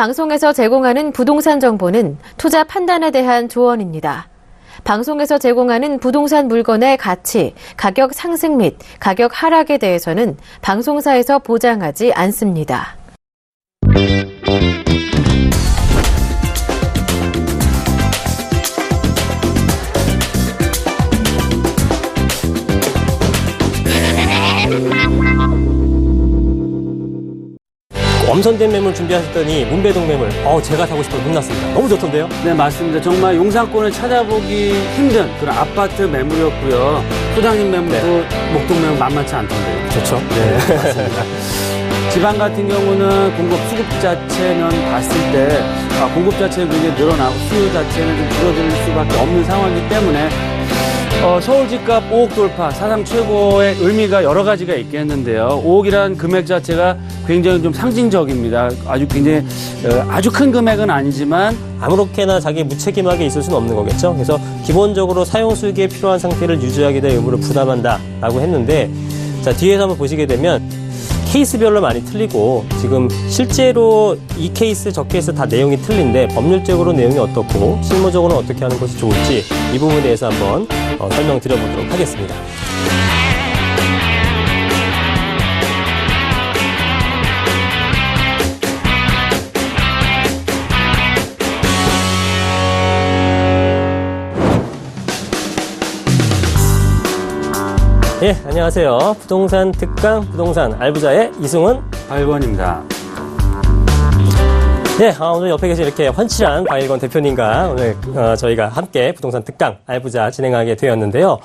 방송에서 제공하는 부동산 정보는 투자 판단에 대한 조언입니다. 방송에서 제공하는 부동산 물건의 가치, 가격 상승 및 가격 하락에 대해서는 방송사에서 보장하지 않습니다. 엄선된 매물 준비하셨더니 문배동 매물, 제가 사고 싶어서 혼났습니다. 너무 좋던데요? 네, 맞습니다. 정말 용산권을 찾아보기 힘든 그런 아파트 매물이었고요. 소장님 매물도 목동 매물 만만치 않던데요. 좋죠. 네, 맞습니다. 지방 같은 경우는 공급 수급 자체는 봤을 때 공급 자체는 굉장히 늘어나고 수요 자체는 좀 줄어들 수밖에 없는 상황이기 때문에 서울 집값 5억 돌파 사상 최고의 의미가 여러 가지가 있겠는데요. 5억이라는 금액 자체가 굉장히 좀 상징적입니다. 아주 큰 금액은 아니지만 아무렇게나 자기 무책임하게 있을 수는 없는 거겠죠. 그래서 기본적으로 사용 수익에 필요한 상태를 유지하게 될 의무를 부담한다라고 했는데, 자, 뒤에서 한번 보시게 되면 케이스별로 많이 틀리고, 지금 실제로 이 케이스 저 케이스 다 내용이 틀린데 법률적으로 내용이 어떻고 실무적으로는 어떻게 하는 것이 좋을지 이 부분에 대해서 한번 설명드려보도록 하겠습니다. 예, 안녕하세요. 부동산 특강 부동산 알부자의 이승훈 발권입니다. 네, 오늘 옆에 계신 이렇게 환칠한 박일권 대표님과 오늘 저희가 함께 부동산 특강 알부자 진행하게 되었는데요.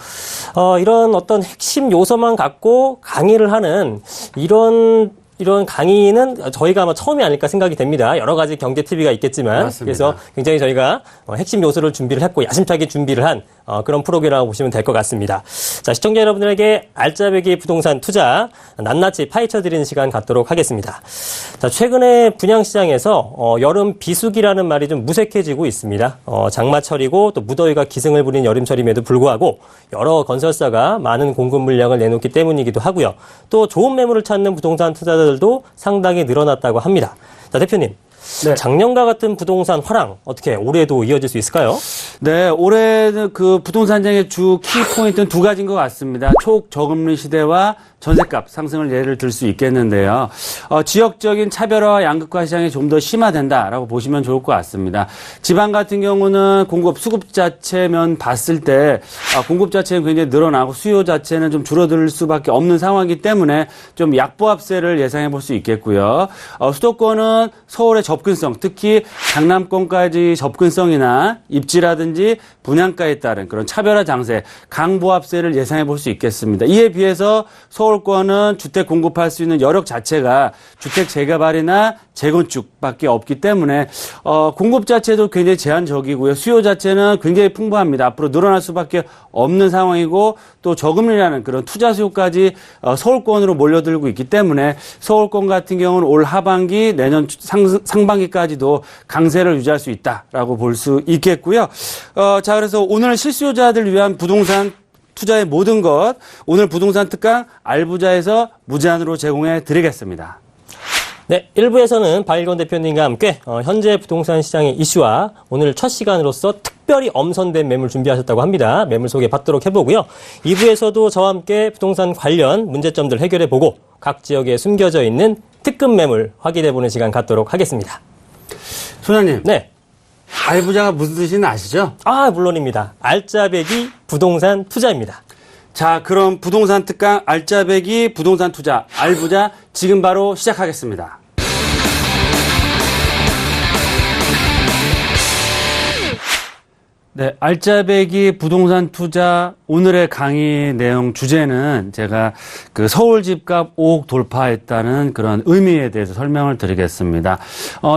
이런 어떤 핵심 요소만 갖고 강의를 하는 이런 강의는 저희가 아마 처음이 아닐까 생각이 됩니다. 여러 가지 경제 TV가 있겠지만. 맞습니다. 그래서 굉장히 저희가 핵심 요소를 준비를 했고 야심차게 준비를 한 그런 프로그램이라고 보시면 될 것 같습니다. 자, 시청자 여러분들에게 알짜배기 부동산 투자 낱낱이 파헤쳐드리는 시간 갖도록 하겠습니다. 자, 최근에 분양시장에서 여름 비수기라는 말이 좀 무색해지고 있습니다. 장마철이고 또 무더위가 기승을 부린 여름철임에도 불구하고 여러 건설사가 많은 공급 물량을 내놓기 때문이기도 하고요. 또 좋은 매물을 찾는 부동산 투자자들도 상당히 늘어났다고 합니다. 자, 대표님. 네. 작년과 같은 부동산 화랑 어떻게 올해도 이어질 수 있을까요? 네, 올해는 그 부동산장의 주 키포인트는 두 가지인 것 같습니다. 초저금리 시대와 전셋값 상승을 예를 들 수 있겠는데요. 지역적인 차별화와 양극화 시장이 좀 더 심화된다라고 보시면 좋을 것 같습니다. 지방 같은 경우는 공급 수급 자체면 봤을 때 공급 자체는 굉장히 늘어나고 수요 자체는 좀 줄어들 수밖에 없는 상황이기 때문에 좀 약보합세를 예상해 볼 수 있겠고요. 수도권은 서울의 접근성, 특히 강남권까지 접근성이나 입지라든지 분양가에 따른 그런 차별화 장세, 강보합세를 예상해 볼 수 있겠습니다. 이에 비해서 서울권은 주택 공급할 수 있는 여력 자체가 주택 재개발이나 재건축밖에 없기 때문에 공급 자체도 굉장히 제한적이고요. 수요 자체는 굉장히 풍부합니다. 앞으로 늘어날 수밖에 없는 상황이고 또 저금리라는 그런 투자 수요까지 서울권으로 몰려들고 있기 때문에 서울권 같은 경우는 올 하반기 내년 상반기까지도 강세를 유지할 수 있다라고 볼 수 있겠고요. 자, 그래서 오늘 실수요자들을 위한 부동산 투자의 모든 것, 오늘 부동산 특강 알부자에서 무제한으로 제공해 드리겠습니다. 네, 1부에서는 박일권 대표님과 함께 현재 부동산 시장의 이슈와 오늘 첫 시간으로서 특별히 엄선된 매물 준비하셨다고 합니다. 매물 소개 받도록 해보고요. 2부에서도 저와 함께 부동산 관련 문제점들 해결해보고 각 지역에 숨겨져 있는 특급 매물 확인해보는 시간 갖도록 하겠습니다. 소장님. 네. 알부자가 무슨 뜻인지 아시죠? 물론입니다. 알짜배기 부동산 투자입니다. 자, 그럼 부동산 특강 알짜배기 부동산 투자 알부자 지금 바로 시작하겠습니다. 네, 알짜배기 부동산 투자 오늘의 강의 내용 주제는 제가 그 서울 집값 5억 돌파했다는 그런 의미에 대해서 설명을 드리겠습니다.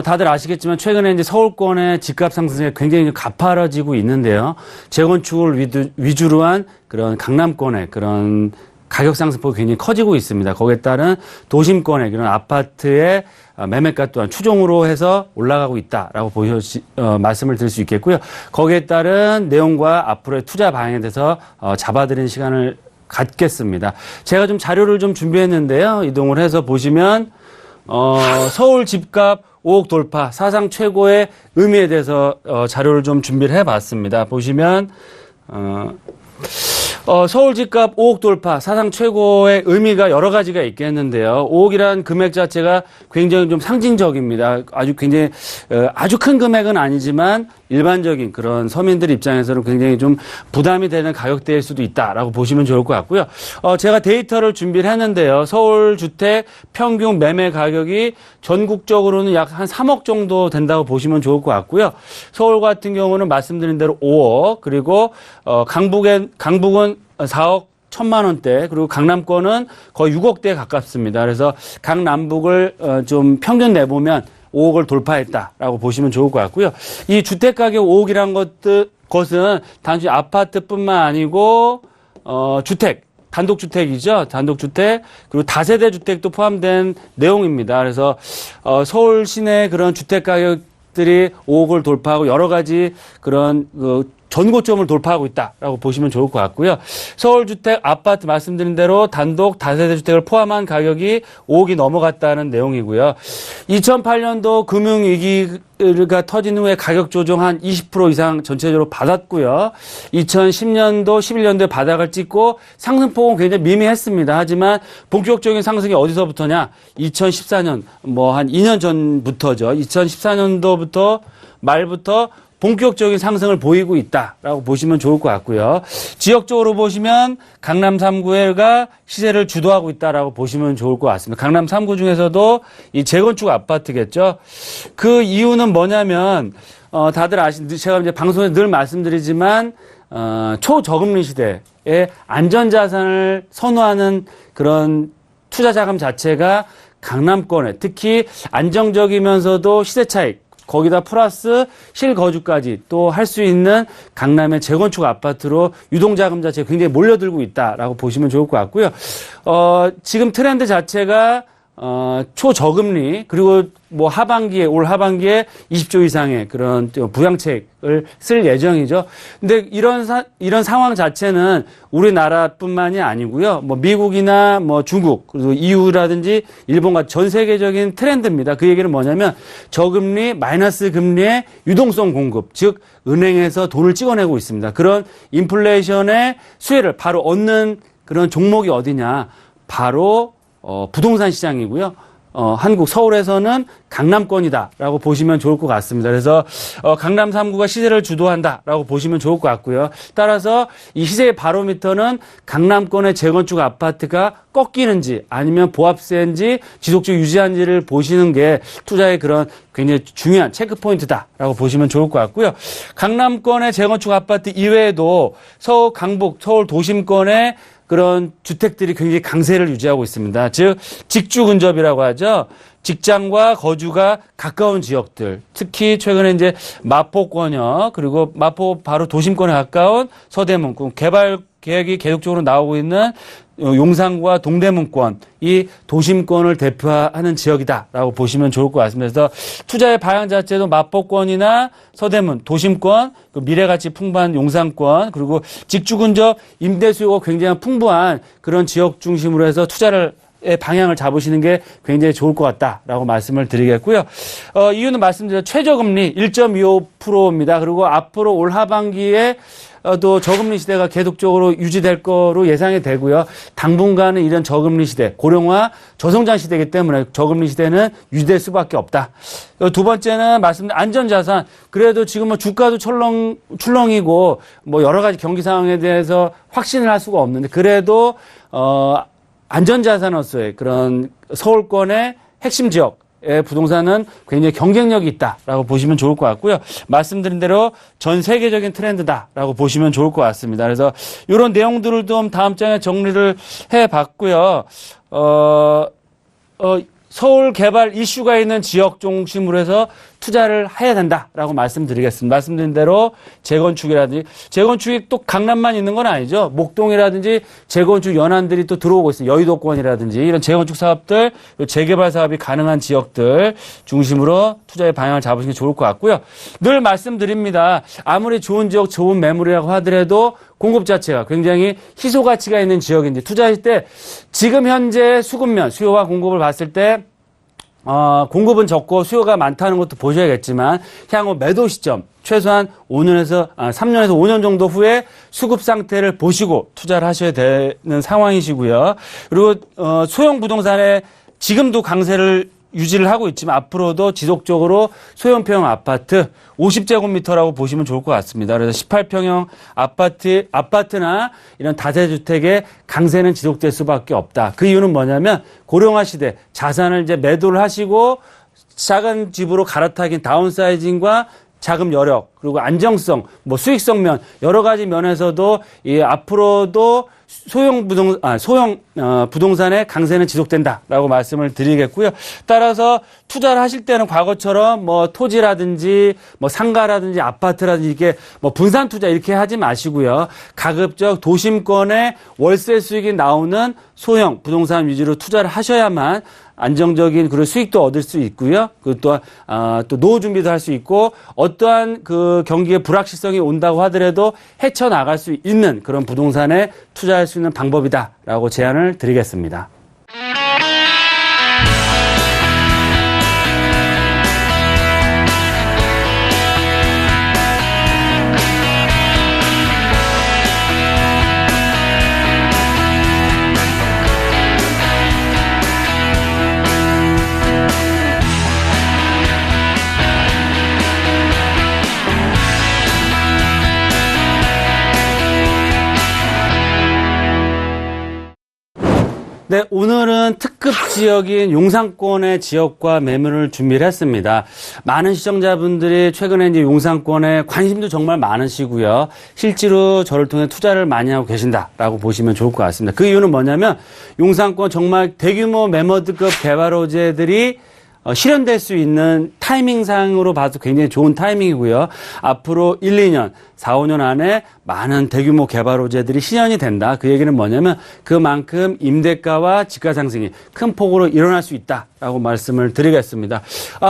다들 아시겠지만 최근에 이제 서울권의 집값 상승이 굉장히 가파라지고 있는데요. 재건축을 위주로 한 그런 강남권의 그런 가격 상승폭이 굉장히 커지고 있습니다. 거기에 따른 도심권의 그런 아파트의 매매가 또한 추종으로 해서 올라가고 있다라고 말씀을 드릴 수 있겠고요. 거기에 따른 내용과 앞으로의 투자 방향에 대해서 잡아드리는 시간을 갖겠습니다. 제가 좀 자료를 좀 준비했는데요. 이동을 해서 보시면 서울 집값 5억 돌파 사상 최고의 의미에 대해서 자료를 좀 준비를 해봤습니다. 보시면 서울 집값 5억 돌파 사상 최고의 의미가 여러 가지가 있겠는데요. 5억이라는 금액 자체가 굉장히 좀 상징적입니다. 아주 굉장히 아주 큰 금액은 아니지만 일반적인 그런 서민들 입장에서는 굉장히 좀 부담이 되는 가격대일 수도 있다라고 보시면 좋을 것 같고요. 제가 데이터를 준비를 했는데요. 서울 주택 평균 매매 가격이 전국적으로는 약 한 3억 정도 된다고 보시면 좋을 것 같고요. 서울 같은 경우는 말씀드린 대로 5억, 그리고 강북은 4억 1,000만 원대, 그리고 강남권은 거의 6억대에 가깝습니다. 그래서 각 남북을 좀 평균 내보면 5억을 돌파했다라고 보시면 좋을 것 같고요. 이 주택 가격 5억이란 것은 단순히 아파트뿐만 아니고 단독주택이죠. 단독주택, 그리고 다세대 주택도 포함된 내용입니다. 그래서 서울 시내 그런 주택 가격들이 5억을 돌파하고 여러 가지 그런 전고점을 돌파하고 있다라고 보시면 좋을 것 같고요. 서울주택 아파트 말씀드린 대로 단독 다세대 주택을 포함한 가격이 5억이 넘어갔다는 내용이고요. 2008년도 금융위기가 터진 후에 가격 조정 한 20% 이상 전체적으로 받았고요. 2010년도, 11년도에 바닥을 찍고 상승폭은 굉장히 미미했습니다. 하지만 본격적인 상승이 어디서부터냐? 2014년, 한 2년 전부터죠. 2014년도부터 말부터 본격적인 상승을 보이고 있다라고 보시면 좋을 것 같고요. 지역적으로 보시면 강남 3구가 시세를 주도하고 있다라고 보시면 좋을 것 같습니다. 강남 3구 중에서도 이 재건축 아파트겠죠. 그 이유는 뭐냐면 다들 제가 이제 방송에서 늘 말씀드리지만 초저금리 시대에 안전자산을 선호하는 그런 투자 자금 자체가 강남권에 특히 안정적이면서도 시세 차익 거기다 플러스 실거주까지 또 할 수 있는 강남의 재건축 아파트로 유동자금 자체가 굉장히 몰려들고 있다라고 보시면 좋을 것 같고요. 지금 트렌드 자체가 초저금리 그리고 올 하반기에 20조 이상의 그런 부양책을 쓸 예정이죠. 근데 이런 상황 자체는 우리나라뿐만이 아니고요. 미국이나 중국 그리고 EU라든지 일본 같은 전 세계적인 트렌드입니다. 그 얘기는 뭐냐면 저금리 마이너스 금리의 유동성 공급, 즉 은행에서 돈을 찍어내고 있습니다. 그런 인플레이션의 수혜를 바로 얻는 그런 종목이 어디냐? 바로 부동산 시장이고요. 한국 서울에서는 강남권이다라고 보시면 좋을 것 같습니다. 그래서 강남 3구가 시세를 주도한다라고 보시면 좋을 것 같고요. 따라서 이 시세의 바로미터는 강남권의 재건축 아파트가 꺾이는지 아니면 보합세인지 지속적으로 유지한지를 보시는 게 투자의 그런 굉장히 중요한 체크포인트다라고 보시면 좋을 것 같고요. 강남권의 재건축 아파트 이외에도 서울 강북, 서울 도심권의 그런 주택들이 굉장히 강세를 유지하고 있습니다. 즉 직주 근접이라고 하죠. 직장과 거주가 가까운 지역들, 특히 최근에 이제 마포권이요, 그리고 마포 바로 도심권에 가까운 서대문권 개발 계획이 계속적으로 나오고 있는 용산과 동대문권, 이 도심권을 대표하는 지역이다라고 보시면 좋을 것 같습니다. 그래서 투자의 방향 자체도 마포권이나 서대문, 도심권, 미래가치 풍부한 용산권, 그리고 직주 근접 임대 수요가 굉장히 풍부한 그런 지역 중심으로 해서 투자를 방향을 잡으시는 게 굉장히 좋을 것 같다라고 말씀을 드리겠고요. 이유는 말씀드린 최저금리 1.25%입니다. 그리고 앞으로 올 하반기에 또 저금리 시대가 계속적으로 유지될 거로 예상이 되고요. 당분간은 이런 저금리 시대, 고령화 저성장 시대이기 때문에 저금리 시대는 유지될 수밖에 없다. 두 번째는 말씀드린 안전자산. 그래도 지금 주가도 출렁이고 여러 가지 경기 상황에 대해서 확신을 할 수가 없는데 그래도 안전자산으로서의 그런 서울권의 핵심 지역의 부동산은 굉장히 경쟁력이 있다라고 보시면 좋을 것 같고요. 말씀드린 대로 전 세계적인 트렌드다라고 보시면 좋을 것 같습니다. 그래서 이런 내용들을 좀 다음 장에 정리를 해봤고요. 서울 개발 이슈가 있는 지역 중심으로 해서 투자를 해야 된다라고 말씀드리겠습니다. 말씀드린 대로 재건축이 또 강남만 있는 건 아니죠. 목동이라든지 재건축 연안들이 또 들어오고 있습니다. 여의도권이라든지 이런 재건축 사업들, 재개발 사업이 가능한 지역들 중심으로 투자의 방향을 잡으시는 게 좋을 것 같고요. 늘 말씀드립니다. 아무리 좋은 지역, 좋은 매물이라고 하더라도 공급 자체가 굉장히 희소 가치가 있는 지역인데 투자할 때 지금 현재 수급면, 수요와 공급을 봤을 때 공급은 적고 수요가 많다는 것도 보셔야겠지만 향후 매도 시점 최소한 3년에서 5년 정도 후에 수급 상태를 보시고 투자를 하셔야 되는 상황이시고요. 그리고 소형 부동산에 지금도 강세를 유지를 하고 있지만 앞으로도 지속적으로 소형평형 아파트 50제곱미터라고 보시면 좋을 것 같습니다. 그래서 18평형 아파트나 이런 다세주택의 강세는 지속될 수밖에 없다. 그 이유는 뭐냐면 고령화 시대 자산을 이제 매도를 하시고 작은 집으로 갈아타긴 다운사이징과 자금 여력 그리고 안정성, 수익성 면 여러 가지 면에서도 앞으로도 소형 부동산의 강세는 지속된다라고 말씀을 드리겠고요. 따라서 투자를 하실 때는 과거처럼 토지라든지 상가라든지 아파트라든지 이게 분산 투자 이렇게 하지 마시고요. 가급적 도심권에 월세 수익이 나오는 소형 부동산 위주로 투자를 하셔야만 안정적인 그런 수익도 얻을 수 있고요. 또 노후 준비도 할 수 있고 어떠한 그 경기의 불확실성이 온다고 하더라도 헤쳐나갈 수 있는 그런 부동산에 투자할 수 있는 방법이다라고 제안을 드리겠습니다. 네, 오늘은 특급 지역인 용산권의 지역과 매물을 준비를 했습니다. 많은 시청자분들이 최근에 이제 용산권에 관심도 정말 많으시고요. 실제로 저를 통해 투자를 많이 하고 계신다라고 보시면 좋을 것 같습니다. 그 이유는 뭐냐면 용산권 정말 대규모 매머드급 개발 호재들이 실현될 수 있는 타이밍상으로 봐도 굉장히 좋은 타이밍이고요. 앞으로 1, 2년, 4, 5년 안에 많은 대규모 개발 호재들이 실현이 된다. 그 얘기는 뭐냐면 그만큼 임대가와 집가 상승이 큰 폭으로 일어날 수 있다라고 말씀을 드리겠습니다.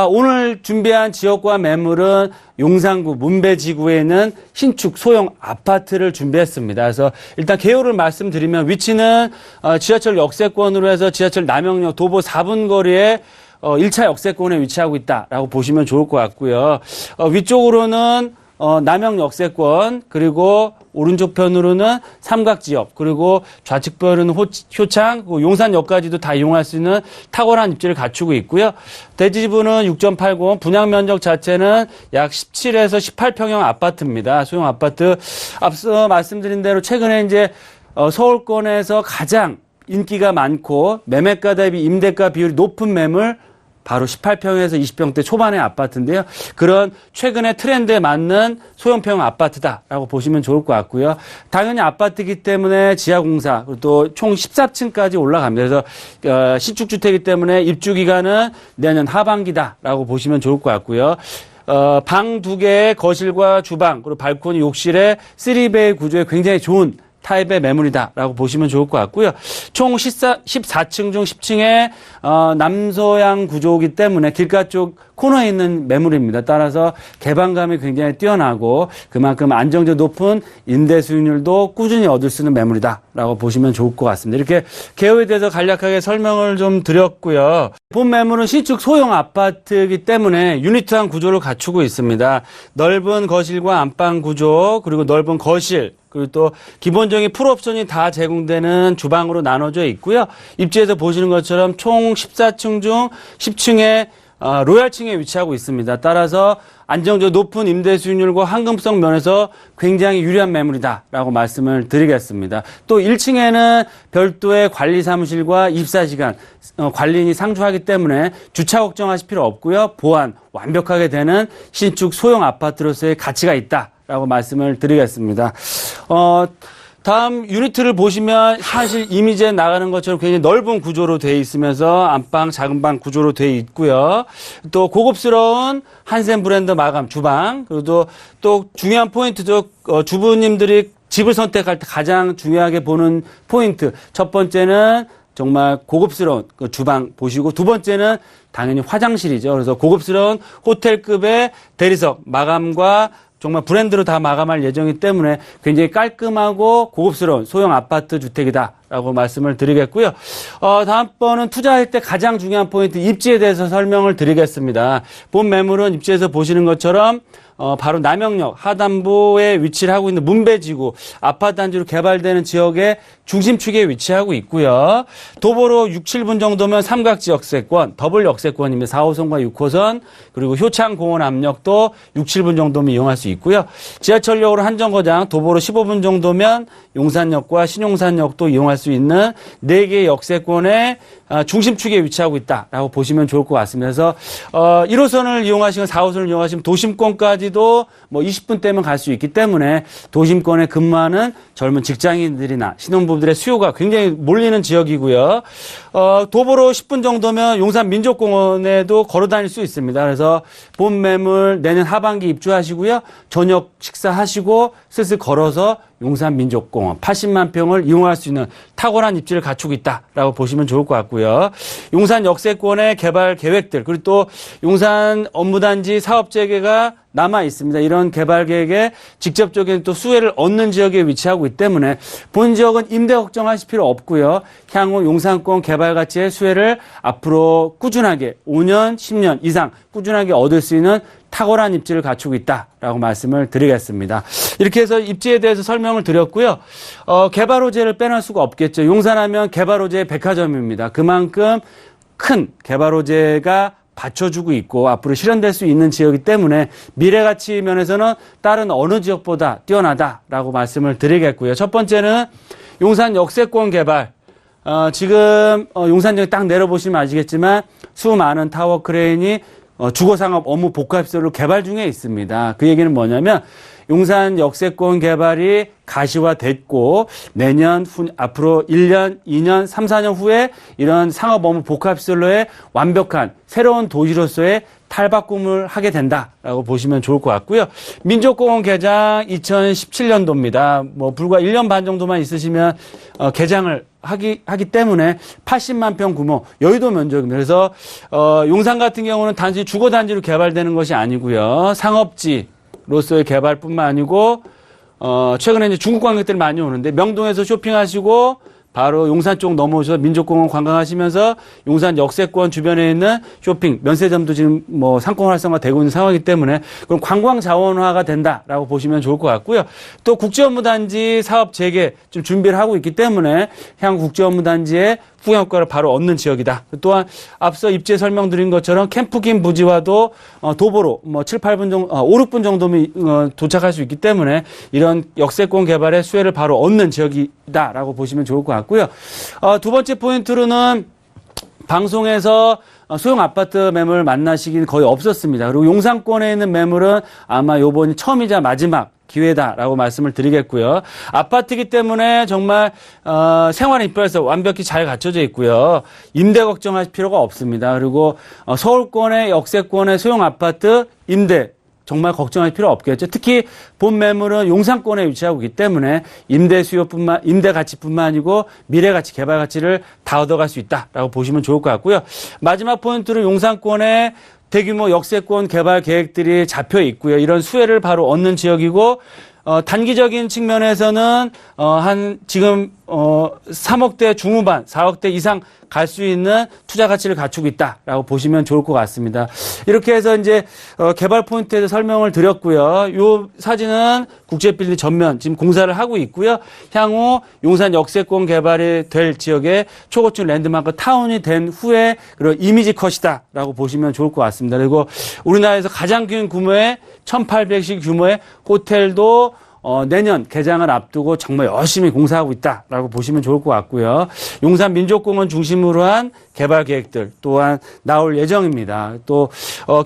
오늘 준비한 지역과 매물은 용산구 문배지구에 있는 신축 소형 아파트를 준비했습니다. 그래서 일단 개요를 말씀드리면 위치는 지하철 역세권으로 해서 지하철 남영역 도보 4분 거리에 1차 역세권에 위치하고 있다라고 보시면 좋을 것 같고요. 위쪽으로는 남영 역세권, 그리고 오른쪽 편으로는 삼각지역, 그리고 좌측 편은 효창, 용산역까지도 다 이용할 수 있는 탁월한 입지를 갖추고 있고요. 대지부는 6.80, 분양 면적 자체는 약 17에서 18평형 아파트입니다. 소형 아파트. 앞서 말씀드린 대로 최근에 이제 서울권에서 가장 인기가 많고 매매가 대비 임대가 비율이 높은 매물 바로 18평에서 20평대 초반의 아파트인데요. 그런 최근의 트렌드에 맞는 소형평형 아파트다라고 보시면 좋을 것 같고요. 당연히 아파트이기 때문에 지하공사, 그리고 또 총 14층까지 올라갑니다. 그래서 신축주택이기 때문에 입주기간은 내년 하반기다라고 보시면 좋을 것 같고요. 방 2개의 거실과 주방, 그리고 발코니, 욕실에 3베이 구조에 굉장히 좋은 타입의 매물이다라고 보시면 좋을 것 같고요. 총 14층 중 10층에 남서양 구조이기 때문에 길가 쪽 코너에 있는 매물입니다. 따라서 개방감이 굉장히 뛰어나고 그만큼 안정적 높은 임대 수익률도 꾸준히 얻을 수 있는 매물이다라고 보시면 좋을 것 같습니다. 이렇게 개요에 대해서 간략하게 설명을 좀 드렸고요. 본 매물은 신축 소형 아파트이기 때문에 유니트한 구조를 갖추고 있습니다. 넓은 거실과 안방 구조, 그리고 넓은 거실, 그리고 또 기본적인 풀옵션이 다 제공되는 주방으로 나눠져 있고요. 입지에서 보시는 것처럼 총 14층 중 10층에 로얄층에 위치하고 있습니다. 따라서 안정적 높은 임대 수익률과 황금성 면에서 굉장히 유리한 매물이다라고 말씀을 드리겠습니다. 또 1층에는 별도의 관리 사무실과 24시간 관리인이 상주하기 때문에 주차 걱정하실 필요 없고요. 보안 완벽하게 되는 신축 소형 아파트로서의 가치가 있다라고 말씀을 드리겠습니다. 다음 유니트를 보시면 사실 이미지에 나가는 것처럼 굉장히 넓은 구조로 되어 있으면서 안방, 작은 방 구조로 되어 있고요. 또 고급스러운 한센 브랜드 마감 주방, 그리고 또 중요한 포인트죠. 주부님들이 집을 선택할 때 가장 중요하게 보는 포인트. 첫 번째는 정말 고급스러운 그 주방 보시고, 두 번째는 당연히 화장실이죠. 그래서 고급스러운 호텔급의 대리석 마감과 정말 브랜드로 다 마감할 예정이기 때문에 굉장히 깔끔하고 고급스러운 소형 아파트 주택이다 라고 말씀을 드리겠고요. 다음번은 투자할 때 가장 중요한 포인트 입지에 대해서 설명을 드리겠습니다. 본 매물은 입지에서 보시는 것처럼 바로 남영역 하단부에 위치를 하고 있는 문배지구 아파트 단지로 개발되는 지역의 중심축에 위치하고 있고요. 도보로 6, 7분 정도면 삼각지 역세권, 더블 역세권입니다. 4호선과 6호선, 그리고 효창공원 앞역도 6, 7분 정도면 이용할 수 있고요. 지하철역으로 한정거장, 도보로 15분 정도면 용산역과 신용산역도 이용할 수 있는 4개의 역세권의 중심축에 위치하고 있다라고 보시면 좋을 것 같습니다. 그래서 1호선을 이용하시면 4호선을 이용하시면 도심권까지도 뭐 20분대면 갈 수 있기 때문에 도심권에 근무하는 젊은 직장인들이나 신혼부부들의 수요가 굉장히 몰리는 지역이고요. 도보로 10분 정도면 용산 민족공원에도 걸어 다닐 수 있습니다. 그래서 본 매물 내년 하반기 입주하시고요. 저녁 식사하시고 슬슬 걸어서 용산 민족공원 80만 평을 이용할 수 있는 탁월한 입지를 갖추고 있다라고 보시면 좋을 것 같고요. 용산 역세권의 개발 계획들, 그리고 또 용산 업무단지 사업재개가 남아 있습니다. 이런 개발 계획에 직접적인 또 수혜를 얻는 지역에 위치하고 있기 때문에 본 지역은 임대 걱정하실 필요 없고요. 향후 용산권 개발 가치의 수혜를 앞으로 꾸준하게 5년, 10년 이상 꾸준하게 얻을 수 있는 탁월한 입지를 갖추고 있다라고 말씀을 드리겠습니다. 이렇게 해서 입지에 대해서 설명을 드렸고요. 개발 호재를 빼놓을 수가 없겠죠. 용산하면 개발 호재의 백화점입니다. 그만큼 큰 개발 호재가 받쳐주고 있고 앞으로 실현될 수 있는 지역이기 때문에 미래 가치 면에서는 다른 어느 지역보다 뛰어나다라고 말씀을 드리겠고요. 첫 번째는 용산 역세권 개발. 지금 용산역에 딱 내려보시면 아시겠지만 수많은 타워 크레인이 주거상업 업무 복합시설로 개발 중에 있습니다. 그 얘기는 뭐냐면 용산 역세권 개발이 가시화됐고 내년 앞으로 1년, 2년, 3, 4년 후에 이런 상업 업무 복합시설로의 완벽한 새로운 도시로서의 탈바꿈을 하게 된다라고 보시면 좋을 것 같고요. 민족공원 개장 2017년도입니다. 뭐 불과 1년 반 정도만 있으시면 개장을 하기 때문에 80만 평 규모 여의도 면적입니다. 그래서 용산 같은 경우는 단지 주거단지로 개발되는 것이 아니고요. 상업지로서의 개발뿐만 아니고 최근에 이제 중국 관광객들이 많이 오는데 명동에서 쇼핑하시고 바로 용산 쪽 넘어오셔서 민족공원 관광하시면서 용산 역세권 주변에 있는 쇼핑, 면세점도 지금 뭐 상권 활성화 되고 있는 상황이기 때문에 그럼 관광 자원화가 된다라고 보시면 좋을 것 같고요. 또 국제업무단지 사업 재개 좀 준비를 하고 있기 때문에 향후 국제업무단지의 후행 효과를 바로 얻는 지역이다. 또한 앞서 입지에 설명드린 것처럼 캠프긴 부지와도 도보로 뭐 7, 8분 정도, 5, 6분 정도면 도착할 수 있기 때문에 이런 역세권 개발의 수혜를 바로 얻는 지역이다라고 보시면 좋을 것 같고요. 두 번째 포인트로는 방송에서 소형 아파트 매물 만나시긴 거의 없었습니다. 그리고 용산권에 있는 매물은 아마 요번이 처음이자 마지막 기회다라고 말씀을 드리겠고요. 아파트이기 때문에 정말 생활 인프라에서 완벽히 잘 갖춰져 있고요. 임대 걱정하실 필요가 없습니다. 그리고 서울권의 역세권의 소형 아파트 임대 정말 걱정할 필요 없겠죠. 특히 본 매물은 용산권에 위치하고 있기 때문에 임대 가치뿐만 아니고 미래 가치, 개발 가치를 다 얻어갈 수 있다라고 보시면 좋을 것 같고요. 마지막 포인트는 용산권의 대규모 역세권 개발 계획들이 잡혀 있고요. 이런 수혜를 바로 얻는 지역이고 단기적인 측면에서는 지금 3억대 중후반, 4억대 이상 갈 수 있는 투자 가치를 갖추고 있다라고 보시면 좋을 것 같습니다. 이렇게 해서 이제 개발 포인트에 대해서 설명을 드렸고요. 이 사진은 국제빌딩 전면 지금 공사를 하고 있고요. 향후 용산 역세권 개발이 될 지역의 초고층 랜드마크 타운이 된 후에 그런 이미지 컷이다라고 보시면 좋을 것 같습니다. 그리고 우리나라에서 가장 큰 규모의 1,800실 규모의 호텔도 내년 개장을 앞두고 정말 열심히 공사하고 있다라고 보시면 좋을 것 같고요. 용산 민족공원 중심으로 한 개발 계획들 또한 나올 예정입니다. 또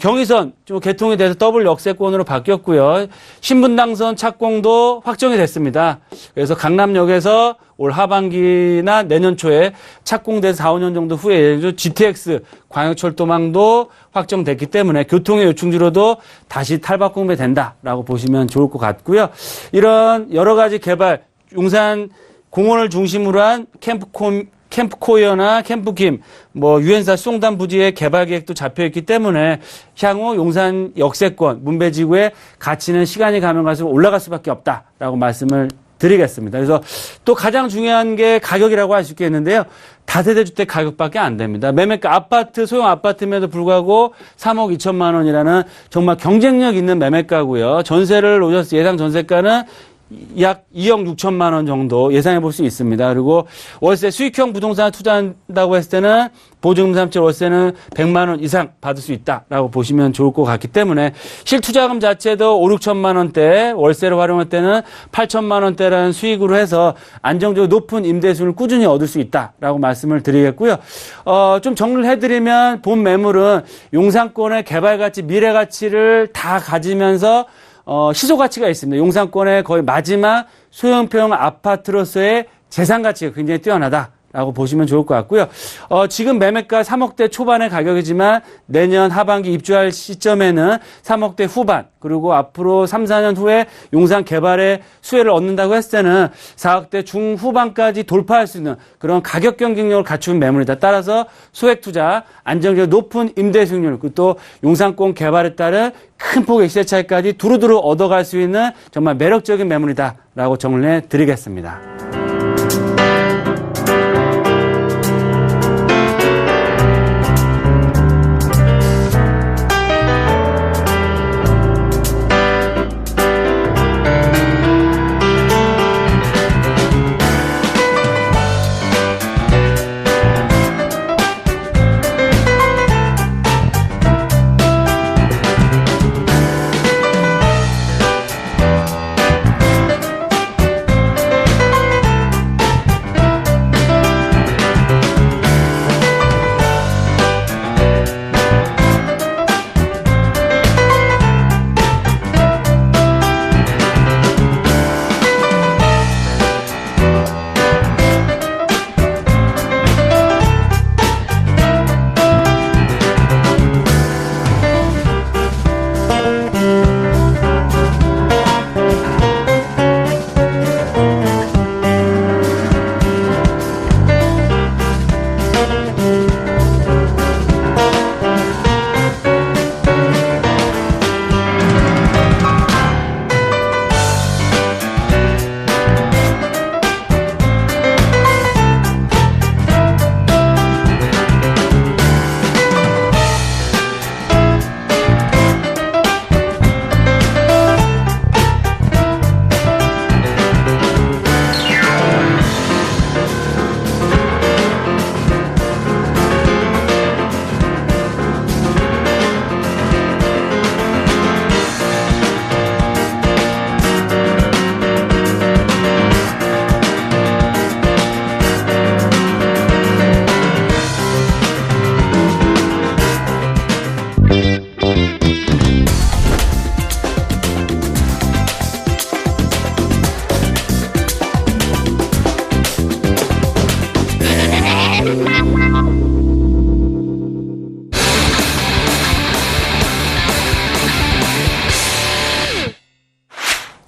경의선 좀 개통이 돼서 더블 역세권으로 바뀌었고요. 신분당선 착공도 확정이 됐습니다. 그래서 강남역에서 올 하반기나 내년 초에 착공돼서 4, 5년 정도 후에 GTX 광역철도망도 확정됐기 때문에 교통의 요충지로도 다시 탈바꿈이 된다라고 보시면 좋을 것 같고요. 이런 여러 가지 개발, 용산 공원을 중심으로 한 캠프코리어나 캠프킴, 유엔사 수송단 부지의 개발 계획도 잡혀 있기 때문에 향후 용산 역세권, 문배지구의 가치는 시간이 가면 갈수록 올라갈 수밖에 없다라고 말씀을 드리겠습니다. 그래서 또 가장 중요한 게 가격이라고 할 수 있겠는데요. 다세대주택 가격밖에 안 됩니다. 매매가 아파트, 소형 아파트임에도 불구하고 3억 2천만 원이라는 정말 경쟁력 있는 매매가고요. 전세를 오셔서 예상 전세가는 약 2억 6천만 원 정도 예상해 볼 수 있습니다. 그리고 월세 수익형 부동산 투자한다고 했을 때는 보증금 3절 월세는 100만 원 이상 받을 수 있다라고 보시면 좋을 것 같기 때문에 실투자금 자체도 5, 6천만 원대 월세를 활용할 때는 8천만 원대라는 수익으로 해서 안정적으로 높은 임대 수익을 꾸준히 얻을 수 있다라고 말씀을 드리겠고요. 좀 정리를 해드리면 본 매물은 용산권의 개발 가치, 미래 가치를 다 가지면서 시소 가치가 있습니다. 용산권의 거의 마지막 소형평 아파트로서의 재산 가치가 굉장히 뛰어나다라고 보시면 좋을 것 같고요. 지금 매매가 3억대 초반의 가격이지만 내년 하반기 입주할 시점에는 3억대 후반, 그리고 앞으로 3, 4년 후에 용산 개발의 수혜를 얻는다고 했을 때는 4억대 중후반까지 돌파할 수 있는 그런 가격 경쟁력을 갖춘 매물이다. 따라서 소액 투자, 안정적 높은 임대 수익률, 그리고 또 용산권 개발에 따른 큰 폭의 시세 차익까지 두루두루 얻어갈 수 있는 정말 매력적인 매물이다라고 정리해 드리겠습니다.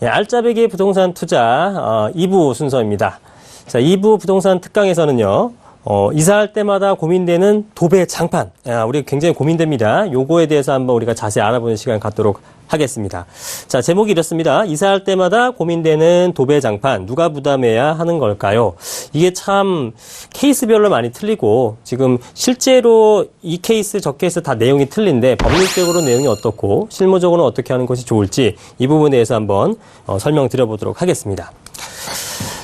예, 알짜배기 부동산 투자 2부 순서입니다. 자, 2부 부동산 특강에서는요. 이사할 때마다 고민되는 도배 장판. 우리 굉장히 고민됩니다. 요거에 대해서 한번 우리가 자세히 알아보는 시간 갖도록 하겠습니다. 자, 제목이 이렇습니다. 이사할 때마다 고민되는 도배 장판 누가 부담해야 하는 걸까요? 이게 참 케이스별로 많이 틀리고 지금 실제로 이 케이스 저 케이스 다 내용이 틀린데 법률적으로 내용이 어떻고 실무적으로는 어떻게 하는 것이 좋을지 이 부분에 대해서 한번 설명드려보도록 하겠습니다.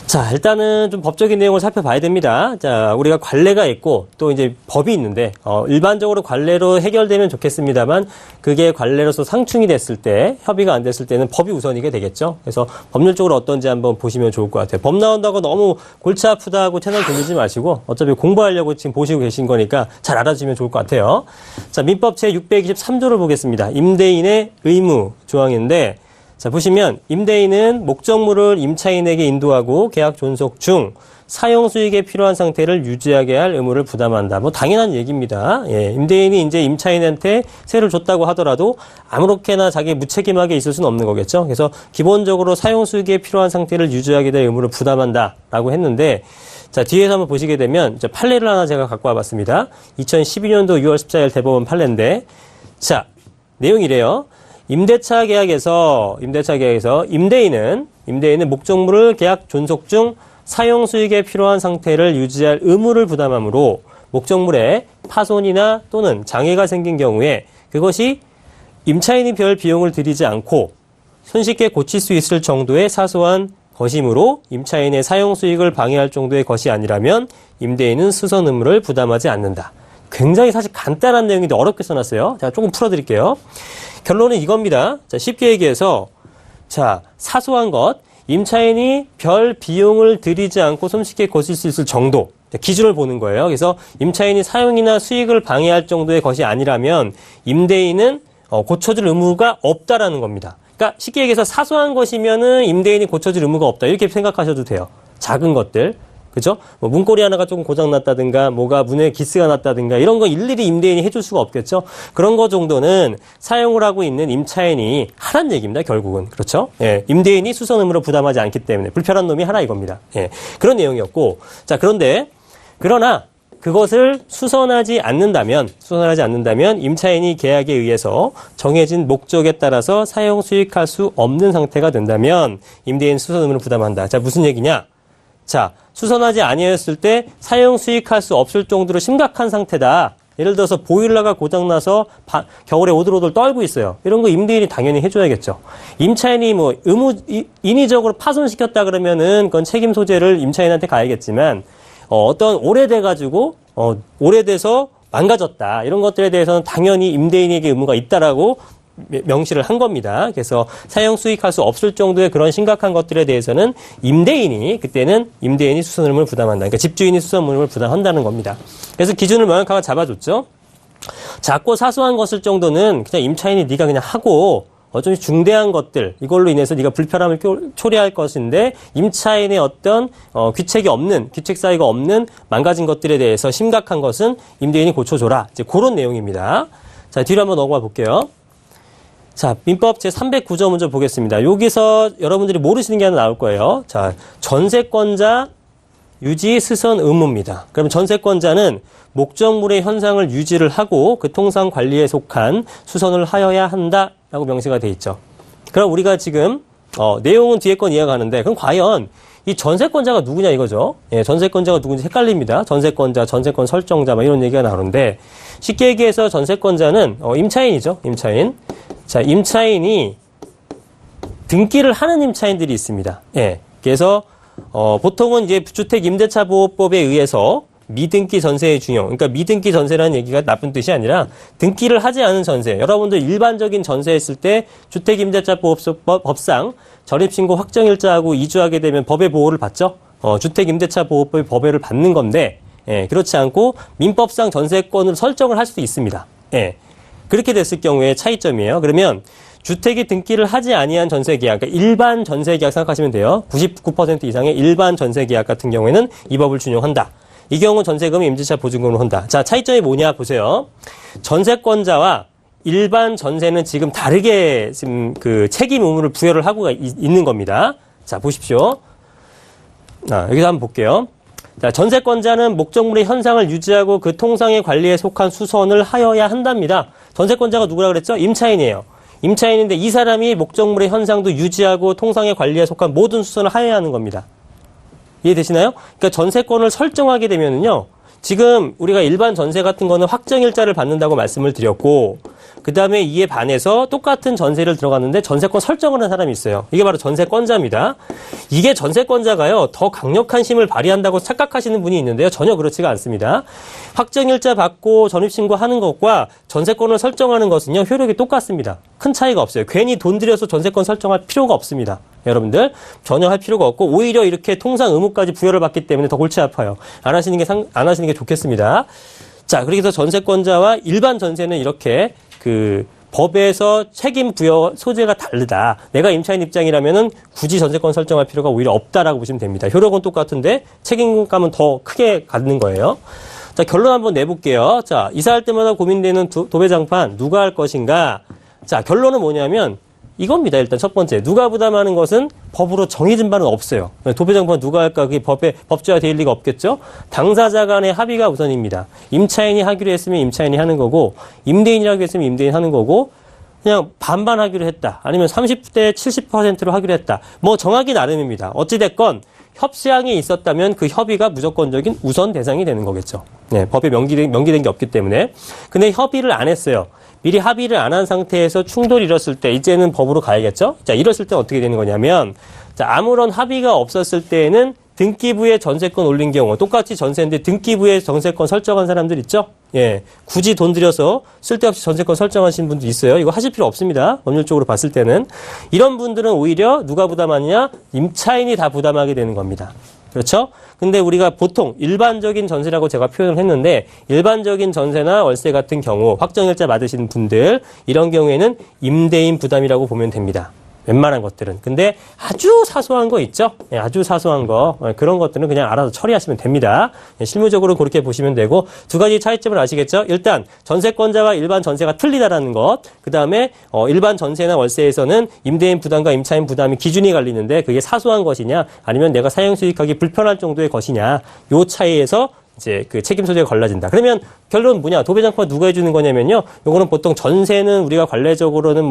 자, 일단은 좀 법적인 내용을 살펴봐야 됩니다. 자, 우리가 관례가 있고 또 이제 법이 있는데, 일반적으로 관례로 해결되면 좋겠습니다만, 그게 관례로서 상충이 됐을 때, 협의가 안 됐을 때는 법이 우선이게 되겠죠. 그래서 법률적으로 어떤지 한번 보시면 좋을 것 같아요. 법 나온다고 너무 골치 아프다고 채널 돌리지 마시고, 어차피 공부하려고 지금 보시고 계신 거니까 잘 알아주시면 좋을 것 같아요. 자, 민법 제623조를 보겠습니다. 임대인의 의무 조항인데, 자, 보시면 임대인은 목적물을 임차인에게 인도하고 계약 존속 중 사용 수익에 필요한 상태를 유지하게 할 의무를 부담한다. 뭐 당연한 얘기입니다. 예, 임대인이 이제 임차인한테 세를 줬다고 하더라도 아무렇게나 자기 무책임하게 있을 수는 없는 거겠죠. 그래서 기본적으로 사용 수익에 필요한 상태를 유지하게 될 의무를 부담한다라고 했는데, 자, 뒤에서 한번 보시게 되면 이제 판례를 하나 제가 갖고 와봤습니다. 2012년도 6월 14일 대법원 판례인데, 자, 내용이 이래요. 임대차 계약에서 임대인은 목적물을 계약 존속 중 사용 수익에 필요한 상태를 유지할 의무를 부담하므로 목적물에 파손이나 또는 장애가 생긴 경우에 그것이 임차인이 별 비용을 들이지 않고 손쉽게 고칠 수 있을 정도의 사소한 것이므로 임차인의 사용 수익을 방해할 정도의 것이 아니라면 임대인은 수선 의무를 부담하지 않는다. 굉장히 사실 간단한 내용인데 어렵게 써놨어요. 제가 조금 풀어드릴게요. 결론은 이겁니다. 자, 쉽게 얘기해서 사소한 것, 임차인이 별 비용을 들이지 않고 손쉽게 고칠 수 있을 정도, 기준을 보는 거예요. 그래서 임차인이 사용이나 수익을 방해할 정도의 것이 아니라면 임대인은 고쳐줄 의무가 없다라는 겁니다. 그러니까 쉽게 얘기해서 사소한 것이면은 임대인이 고쳐줄 의무가 없다. 이렇게 생각하셔도 돼요. 작은 것들. 그죠? 뭐 문고리 하나가 조금 고장났다든가, 뭐가 문에 기스가 났다든가, 이런 거 일일이 임대인이 해줄 수가 없겠죠? 그런 거 정도는 사용을 하고 있는 임차인이 하란 얘기입니다, 결국은. 그렇죠? 예. 임대인이 수선 의무를 부담하지 않기 때문에. 불편한 놈이 하나 이겁니다. 예. 그런 내용이었고. 자, 그러나, 그것을 수선하지 않는다면 임차인이 계약에 의해서 정해진 목적에 따라서 사용 수익할 수 없는 상태가 된다면 임대인 수선 의무를 부담한다. 자, 무슨 얘기냐? 자, 수선하지 아니었을 때 사용 수익할 수 없을 정도로 심각한 상태다. 예를 들어서 보일러가 고장나서 겨울에 오들오들 떨고 있어요. 이런 거 임대인이 당연히 해줘야겠죠. 임차인이 인위적으로 파손시켰다 그러면은 그건 책임 소재를 임차인한테 가야겠지만, 어떤 오래돼서 망가졌다. 이런 것들에 대해서는 당연히 임대인에게 의무가 있다라고 명시를 한 겁니다. 그래서 사용 수익할 수 없을 정도의 그런 심각한 것들에 대해서는 그때는 임대인이 수선 의무를 부담한다. 그러니까 집주인이 수선 의무를 부담한다는 겁니다. 그래서 기준을 명확하게 잡아줬죠. 작고 사소한 것을 정도는 그냥 임차인이 네가 그냥 하고, 좀 중대한 것들, 이걸로 인해서 네가 불편함을 초래할 것인데 임차인의 어떤 귀책 사유가 없는 망가진 것들에 대해서 심각한 것은 임대인이 고쳐줘라. 이제 그런 내용입니다. 자, 뒤로 한번 넘어가 볼게요. 자, 민법 제309조 먼저 보겠습니다. 여기서 여러분들이 모르시는 게 하나 나올 거예요. 자, 전세권자 유지 수선 의무입니다. 그러면 전세권자는 목적물의 현상을 유지를 하고 그 통상 관리에 속한 수선을 하여야 한다라고 명시가 돼 있죠. 그럼 우리가 지금 내용은 뒤에 건 이해가는데 그럼 과연 이 전세권자가 누구냐 이거죠. 예, 전세권자가 누군지 헷갈립니다. 전세권자, 전세권 설정자 이런 얘기가 나오는데 쉽게 얘기해서 전세권자는 임차인이죠. 임차인. 자, 임차인이 등기를 하는 임차인들이 있습니다. 예. 그래서 보통은 이제 주택임대차보호법에 의해서 미등기 전세의 준용. 그러니까 미등기 전세라는 얘기가 나쁜 뜻이 아니라 등기를 하지 않은 전세. 여러분들 일반적인 전세했을 때 주택임대차보호법상 전입신고 확정일자하고 이주하게 되면 법의 보호를 받죠. 주택임대차보호법의 법외를 받는 건데, 예, 그렇지 않고 민법상 전세권을 설정을 할 수도 있습니다. 예. 그렇게 됐을 경우에 차이점이에요. 그러면 주택이 등기를 하지 아니한 전세계약, 그러니까 일반 전세계약 생각하시면 돼요. 99% 이상의 일반 전세계약 같은 경우에는 이 법을 준용한다. 이 경우 전세금이 임대차 보증금으로 한다. 자, 차이점이 뭐냐 보세요. 전세권자와 일반 전세는 지금 다르게 지금 그 책임 의무를 부여를 하고 있는 겁니다. 자, 보십시오. 여기서 한번 볼게요. 자, 전세권자는 목적물의 현상을 유지하고 그 통상의 관리에 속한 수선을 하여야 한답니다. 전세권자가 누구라 그랬죠? 임차인이에요. 임차인인데 이 사람이 목적물의 현상도 유지하고 통상의 관리에 속한 모든 수선을 하여야 하는 겁니다. 이해되시나요? 그러니까 전세권을 설정하게 되면은요, 지금 우리가 일반 전세 같은 거는 확정일자를 받는다고 말씀을 드렸고, 그 다음에 이에 반해서 똑같은 전세를 들어갔는데 전세권 설정을 한 사람이 있어요. 이게 바로 전세권자입니다. 이게 전세권자가요, 더 강력한 힘을 발휘한다고 착각하시는 분이 있는데요. 전혀 그렇지가 않습니다. 확정일자 받고 전입신고하는 것과 전세권을 설정하는 것은요, 효력이 똑같습니다. 큰 차이가 없어요. 괜히 돈 들여서 전세권 설정할 필요가 없습니다. 여러분들 전혀 할 필요가 없고 오히려 이렇게 통상 의무까지 부여를 받기 때문에 더 골치 아파요. 안 하시는 게 좋겠습니다. 자, 그래서 전세권자와 일반 전세는 이렇게 그 법에서 책임 부여 소재가 다르다. 내가 임차인 입장이라면은 굳이 전세권 설정할 필요가 오히려 없다라고 보시면 됩니다. 효력은 똑같은데 책임감은 더 크게 갖는 거예요. 자, 결론 한번 내볼게요. 자, 이사할 때마다 고민되는 도배장판 누가 할 것인가? 자, 결론은 뭐냐면 이겁니다. 일단 첫 번째. 누가 부담하는 것은 법으로 정해진 바는 없어요. 도배장판 누가 할까? 그게 법제화될 리가 없겠죠? 당사자 간의 합의가 우선입니다. 임차인이 하기로 했으면 임차인이 하는 거고, 임대인이 하기로 했으면 임대인이 하는 거고, 그냥 반반 하기로 했다. 아니면 30대 70%로 하기로 했다. 뭐 정하기 나름입니다. 어찌됐건 협상이 있었다면 그 협의가 무조건적인 우선 대상이 되는 거겠죠. 네, 법에 명기된 게 없기 때문에. 근데 협의를 안 했어요. 미리 합의를 안 한 상태에서 충돌이 일었을 때 이제는 법으로 가야겠죠. 자, 이랬을 때 어떻게 되는 거냐면, 자, 아무런 합의가 없었을 때에는 등기부에 전세권 올린 경우, 똑같이 전세인데 등기부에 전세권 설정한 사람들 있죠? 예. 굳이 돈 들여서 쓸데없이 전세권 설정하신 분도 있어요. 이거 하실 필요 없습니다. 법률적으로 봤을 때는. 이런 분들은 오히려 누가 부담하느냐? 임차인이 다 부담하게 되는 겁니다. 그렇죠? 근데 우리가 보통 일반적인 전세라고 제가 표현을 했는데, 일반적인 전세나 월세 같은 경우, 확정일자 받으시는 분들, 이런 경우에는 임대인 부담이라고 보면 됩니다. 웬만한 것들은. 근데 아주 사소한 거 있죠? 예, 아주 사소한 거. 그런 것들은 그냥 알아서 처리하시면 됩니다. 예, 실무적으로 그렇게 보시면 되고, 두 가지 차이점을 아시겠죠? 일단, 전세권자와 일반 전세가 틀리다라는 것. 그 다음에, 일반 전세나 월세에서는 임대인 부담과 임차인 부담이 기준이 갈리는데, 그게 사소한 것이냐, 아니면 내가 사용 수익하기 불편할 정도의 것이냐, 요 차이에서 이제 그 책임 소재가 걸러진다. 그러면 결론은 뭐냐? 도배장판 누가 해주는 거냐면요. 요거는 보통 전세는 우리가 관례적으로는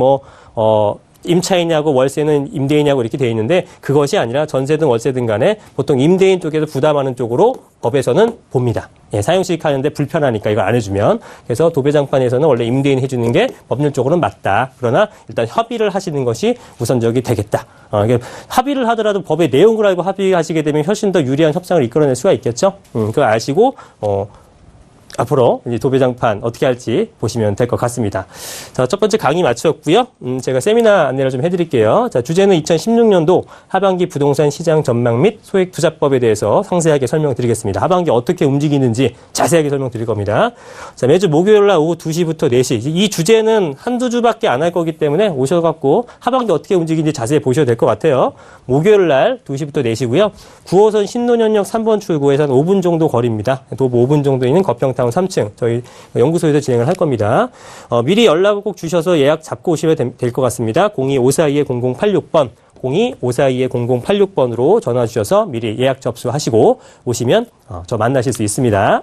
임차인이냐고 월세는 임대인이냐고 이렇게 돼 있는데, 그것이 아니라 전세든 월세든 간에 보통 임대인 쪽에서 부담하는 쪽으로 법에서는 봅니다. 예, 사용수익 하는데 불편하니까 이걸 안 해주면. 그래서 도배장판에서는 원래 임대인이 해주는 게 법률적으로는 맞다. 그러나 일단 협의를 하시는 것이 우선적이 되겠다. 합의를 하더라도 법의 내용을 알고 합의하시게 되면 훨씬 더 유리한 협상을 이끌어낼 수가 있겠죠. 그걸 아시고 앞으로 이제 도배장판 어떻게 할지 보시면 될 것 같습니다. 자, 첫 번째 강의 마쳤고요. 제가 세미나 안내를 좀 해드릴게요. 자, 주제는 2016년도 하반기 부동산 시장 전망 및 소액 투자법에 대해서 상세하게 설명드리겠습니다. 하반기 어떻게 움직이는지 자세하게 설명드릴 겁니다. 자, 매주 목요일 날 오후 2시부터 4시. 이 주제는 한두 주밖에 안 할 거기 때문에 오셔갖고 하반기 어떻게 움직이는지 자세히 보셔도 될 것 같아요. 목요일 날 2시부터 4시고요. 9호선 신논현역 3번 출구에서 한 5분 정도 거리입니다. 도보 5분 정도 있는 거평타운 3층 저희 연구소에서 진행을 할 겁니다. 미리 연락을 꼭 주셔서 예약 잡고 오시면 될 것 같습니다. 02-542-0086번 02-542-0086번으로 전화 주셔서 미리 예약 접수하시고 오시면 저 만나실 수 있습니다.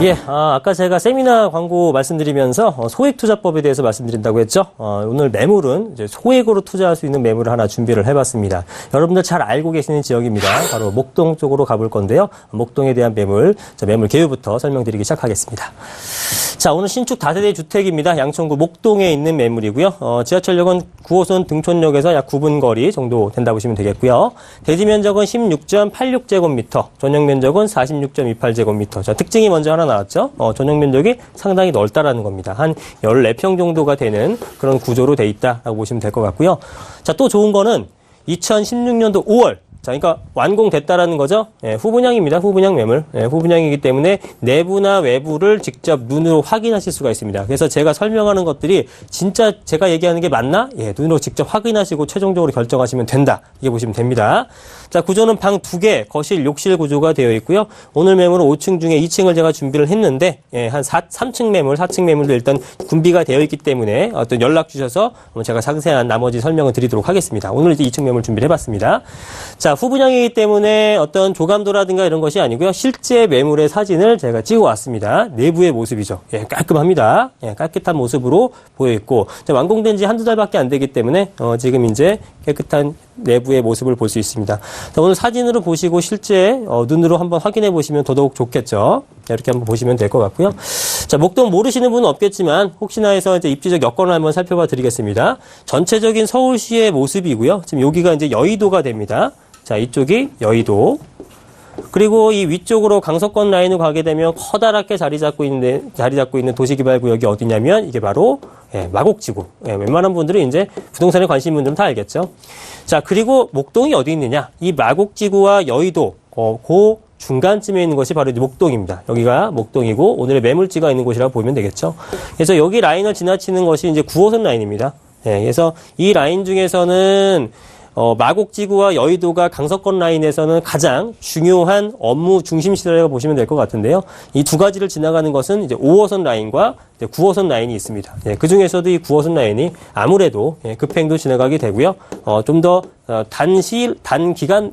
예, 아까 제가 세미나 광고 말씀드리면서 소액투자법에 대해서 말씀드린다고 했죠. 오늘 매물은 이제 소액으로 투자할 수 있는 매물을 하나 준비를 해봤습니다. 여러분들 잘 알고 계시는 지역입니다. 바로 목동 쪽으로 가볼 건데요. 목동에 대한 매물 개요부터 설명드리기 시작하겠습니다. 자, 오늘 신축 다세대 주택입니다. 양천구 목동에 있는 매물이고요. 지하철역은 9호선 등촌역에서 약 9분 거리 정도 된다고 보시면 되겠고요. 대지 면적은 16.86제곱미터, 전용 면적은 46.28제곱미터. 자, 특징이 먼저 하나 나왔죠. 전용 면적이 상당히 넓다라는 겁니다. 한 14평 정도가 되는 그런 구조로 돼 있다라고 보시면 될 것 같고요. 자, 또 좋은 거는 2016년도 5월. 자, 그러니까 완공됐다라는 거죠. 예, 후분양입니다. 후분양 매물. 예, 후분양이기 때문에 내부나 외부를 직접 눈으로 확인하실 수가 있습니다. 그래서 제가 설명하는 것들이 진짜 제가 얘기하는 게 맞나? 예, 눈으로 직접 확인하시고 최종적으로 결정하시면 된다. 이게 보시면 됩니다. 자, 구조는 방 2개, 거실, 욕실 구조가 되어 있고요. 오늘 매물은 5층 중에 2층을 제가 준비를 했는데, 예, 한 3층 매물, 4층 매물도 일단 군비가 되어 있기 때문에 어떤 연락 주셔서 제가 상세한 나머지 설명을 드리도록 하겠습니다. 오늘 이제 2층 매물 준비를 해봤습니다. 자, 후분양이기 때문에 어떤 조감도라든가 이런 것이 아니고요. 실제 매물의 사진을 제가 찍어 왔습니다. 내부의 모습이죠. 예, 깔끔합니다. 예, 깨끗한 모습으로 보여 있고, 완공된 지 한두 달밖에 안 되기 때문에, 지금 이제 깨끗한 내부의 모습을 볼 수 있습니다. 자, 오늘 사진으로 보시고 실제 눈으로 한번 확인해 보시면 더더욱 좋겠죠. 자, 이렇게 한번 보시면 될 것 같고요. 자, 목동 모르시는 분은 없겠지만 혹시나 해서 이제 입지적 여건을 한번 살펴봐 드리겠습니다. 전체적인 서울시의 모습이고요. 지금 여기가 이제 여의도가 됩니다. 자, 이쪽이 여의도. 그리고 이 위쪽으로 강서권 라인으로 가게 되면 커다랗게 자리 잡고 있는 도시개발구역이 어디냐면 이게 바로 마곡지구. 웬만한 분들은 이제 부동산에 관심 있는 분들은 다 알겠죠. 자, 그리고 목동이 어디 있느냐? 이 마곡지구와 여의도 그 중간쯤에 있는 것이 바로 목동입니다. 여기가 목동이고 오늘의 매물지가 있는 곳이라고 보면 되겠죠. 그래서 여기 라인을 지나치는 것이 이제 9호선 라인입니다. 그래서 이 라인 중에서는 마곡지구와 여의도가 강서권 라인에서는 가장 중요한 업무 중심시설이라고 보시면 될 것 같은데요. 이 두 가지를 지나가는 것은 이제 5호선 라인과 이제 9호선 라인이 있습니다. 그 중에서도 이 9호선 라인이 아무래도 급행도 지나가게 되고요. 좀 더 단기간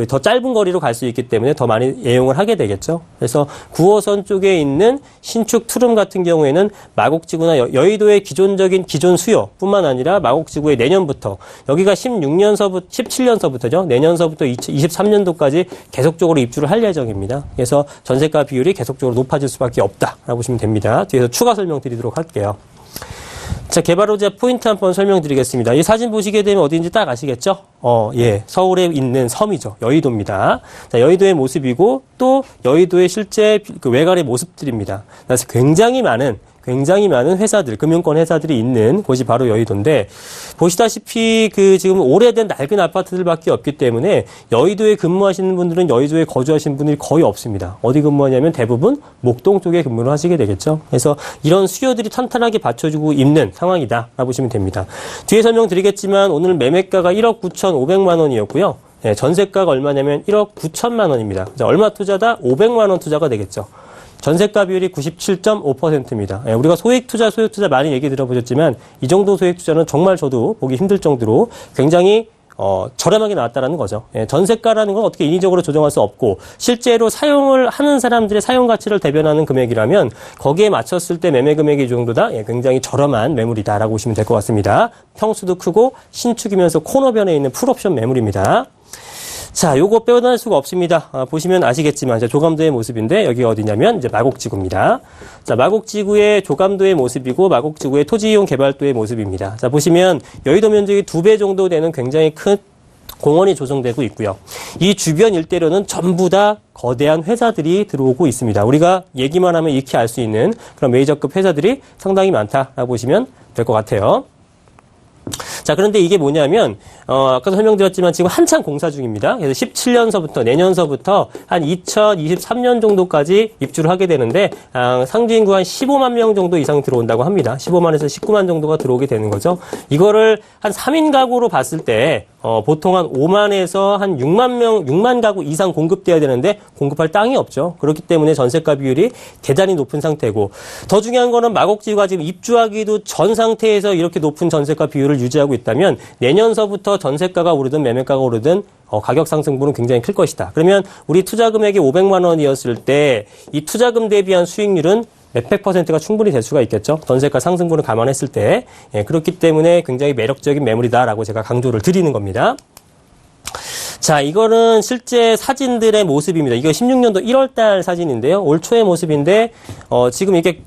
더 짧은 거리로 갈 수 있기 때문에 더 많이 애용을 하게 되겠죠. 그래서 9호선 쪽에 있는 신축 투룸 같은 경우에는 마곡지구나 여의도의 기존 수요뿐만 아니라 마곡지구의 내년부터 여기가 17년서부터죠. 내년서부터 23년도까지 계속적으로 입주를 할 예정입니다. 그래서 전세가 비율이 계속적으로 높아질 수밖에 없다라고 보시면 됩니다. 뒤에서 추가 설명드리도록 할게요. 자, 개발호재 포인트 한번 설명드리겠습니다. 이 사진 보시게 되면 어디인지 딱 아시겠죠? 예, 서울에 있는 섬이죠. 여의도입니다. 자, 여의도의 모습이고 또 여의도의 실제 그 외관의 모습들입니다. 그래서 굉장히 많은 회사들, 금융권 회사들이 있는 곳이 바로 여의도인데, 보시다시피 지금 오래된 낡은 아파트들밖에 없기 때문에 여의도에 근무하시는 분들은 여의도에 거주하시는 분들이 거의 없습니다. 어디 근무하냐면 대부분 목동 쪽에 근무를 하시게 되겠죠. 그래서 이런 수요들이 탄탄하게 받쳐주고 있는 상황이다라고 보시면 됩니다. 뒤에 설명드리겠지만 오늘 매매가가 1억 9,500만 원이었고요. 예, 전세가가 얼마냐면 1억 9천만 원입니다. 얼마 투자다? 500만 원 투자가 되겠죠. 전세가 비율이 97.5%입니다. 우리가 소액 투자 많이 얘기 들어보셨지만 이 정도 소액 투자는 정말 저도 보기 힘들 정도로 굉장히 저렴하게 나왔다라는 거죠. 전세가라는 건 어떻게 인위적으로 조정할 수 없고 실제로 사용을 하는 사람들의 사용 가치를 대변하는 금액이라면 거기에 맞췄을 때 매매 금액이 이 정도다. 굉장히 저렴한 매물이다라고 보시면 될 것 같습니다. 평수도 크고 신축이면서 코너변에 있는 풀옵션 매물입니다. 자, 요거 빼어날 수가 없습니다. 보시면 아시겠지만, 조감도의 모습인데, 여기가 어디냐면, 이제 마곡지구입니다. 자, 마곡지구의 조감도의 모습이고, 마곡지구의 토지이용 개발도의 모습입니다. 자, 보시면, 여의도 면적이 2배 정도 되는 굉장히 큰 공원이 조성되고 있고요. 이 주변 일대로는 전부 다 거대한 회사들이 들어오고 있습니다. 우리가 얘기만 하면 익히 알 수 있는 그런 메이저급 회사들이 상당히 많다라고 보시면 될 것 같아요. 자, 그런데 이게 뭐냐면, 아까도 설명드렸지만 지금 한창 공사 중입니다. 그래서 17년서부터, 내년서부터 한 2023년 정도까지 입주를 하게 되는데, 상주 인구 한 15만 명 정도 이상 들어온다고 합니다. 15만에서 19만 정도가 들어오게 되는 거죠. 이거를 한 3인 가구로 봤을 때, 보통 한 5만에서 한 6만 가구 이상 공급돼야 되는데 공급할 땅이 없죠. 그렇기 때문에 전세가 비율이 대단히 높은 상태고 더 중요한 거는 마곡지구가 지금 입주하기도 전 상태에서 이렇게 높은 전세가 비율을 유지하고 있다면 내년서부터 전세가가 오르든 매매가가 오르든 가격 상승분은 굉장히 클 것이다. 그러면 우리 투자 금액이 500만 원이었을 때 이 투자금 대비한 수익률은 몇백 %가 충분히 될 수가 있겠죠. 전세가 상승분을 감안했을 때. 예, 그렇기 때문에 굉장히 매력적인 매물이다라고 제가 강조를 드리는 겁니다. 자, 이거는 실제 사진들의 모습입니다. 이거 16년도 1월달 사진인데요. 올 초의 모습인데, 지금 이게